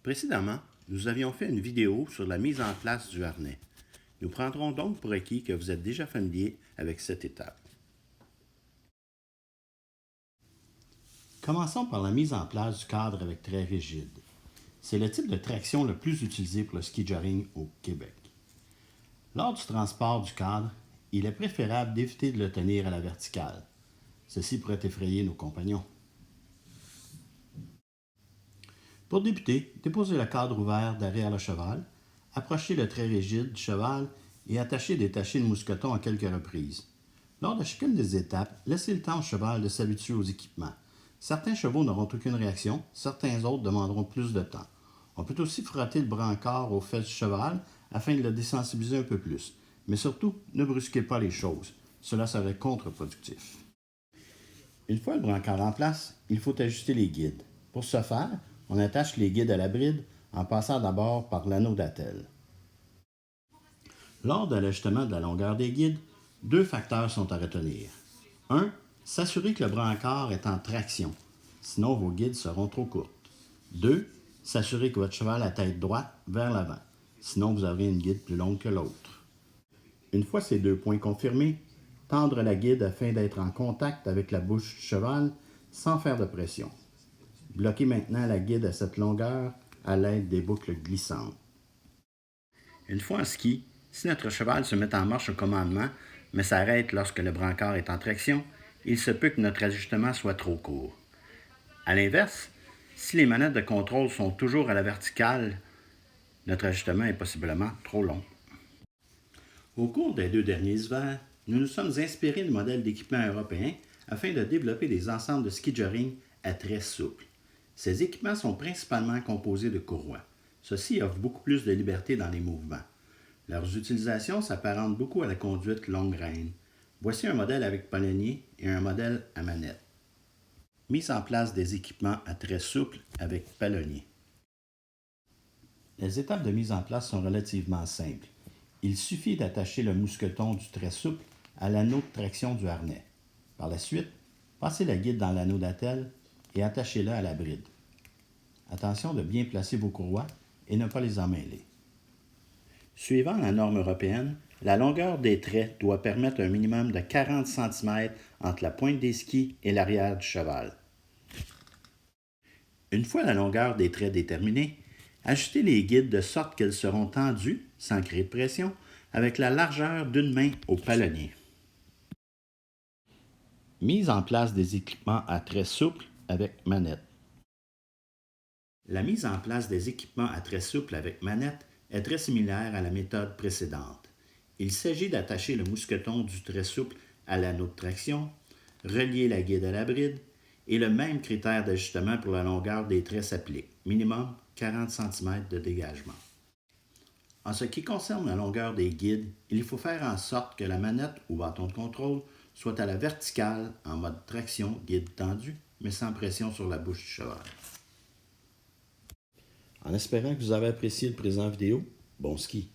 Précédemment, nous avions fait une vidéo sur la mise en place du harnais. Nous prendrons donc pour acquis que vous êtes déjà familier avec cette étape. Commençons par la mise en place du cadre avec trait rigide. C'est le type de traction le plus utilisé pour le ski joring au Québec. Lors du transport du cadre, il est préférable d'éviter de le tenir à la verticale. Ceci pourrait effrayer nos compagnons. Pour débuter, déposez le cadre ouvert derrière le cheval, approchez le trait rigide du cheval et attachez et détachez le mousqueton à quelques reprises. Lors de chacune des étapes, laissez le temps au cheval de s'habituer aux équipements. Certains chevaux n'auront aucune réaction, certains autres demanderont plus de temps. On peut aussi frotter le brancard aux fesses du cheval afin de le désensibiliser un peu plus. Mais surtout, ne brusquez pas les choses. Cela serait contre-productif. Une fois le brancard en place, il faut ajuster les guides. Pour ce faire, on attache les guides à la bride en passant d'abord par l'anneau d'attelle. Lors de l'ajustement de la longueur des guides, deux facteurs sont à retenir. 1. S'assurer que le brancard est en traction, sinon vos guides seront trop courtes. 2. S'assurer que votre cheval a tête droite vers l'avant, sinon vous aurez une guide plus longue que l'autre. Une fois ces deux points confirmés, tendre la guide afin d'être en contact avec la bouche du cheval sans faire de pression. Bloquez maintenant la guide à cette longueur à l'aide des boucles glissantes. Une fois en ski, si notre cheval se met en marche au commandement, mais s'arrête lorsque le brancard est en traction, il se peut que notre ajustement soit trop court. A l'inverse, si les manettes de contrôle sont toujours à la verticale, notre ajustement est possiblement trop long. Au cours des 2 derniers hivers, nous nous sommes inspirés de modèles d'équipements européens afin de développer des ensembles de ski joring à traits souples. Ces équipements sont principalement composés de courroies. Ceci offre beaucoup plus de liberté dans les mouvements. Leurs utilisations s'apparentent beaucoup à la conduite longue reine. Voici un modèle avec palonnier et un modèle à manette. Mise en place des équipements à traits souples avec palonnier. Les étapes de mise en place sont relativement simples. Il suffit d'attacher le mousqueton du trait souple à l'anneau de traction du harnais. Par la suite, passez la guide dans l'anneau d'attelle et attachez-la à la bride. Attention de bien placer vos courroies et ne pas les emmêler. Suivant la norme européenne, la longueur des traits doit permettre un minimum de 40 cm entre la pointe des skis et l'arrière du cheval. Une fois la longueur des traits déterminée, ajustez les guides de sorte qu'elles seront tendues, sans créer de pression, avec la largeur d'une main au palonnier. Mise en place des équipements à traits souples avec manette. La mise en place des équipements à traits souples avec manette est très similaire à la méthode précédente. Il s'agit d'attacher le mousqueton du trait souple à l'anneau de traction, relier la guide à la bride, et le même critère d'ajustement pour la longueur des traits s'applique, minimum 40 cm de dégagement. En ce qui concerne la longueur des guides, il faut faire en sorte que la manette ou bâton de contrôle soit à la verticale en mode traction guide tendu, mais sans pression sur la bouche du cheval. En espérant que vous avez apprécié le présent vidéo, bon ski!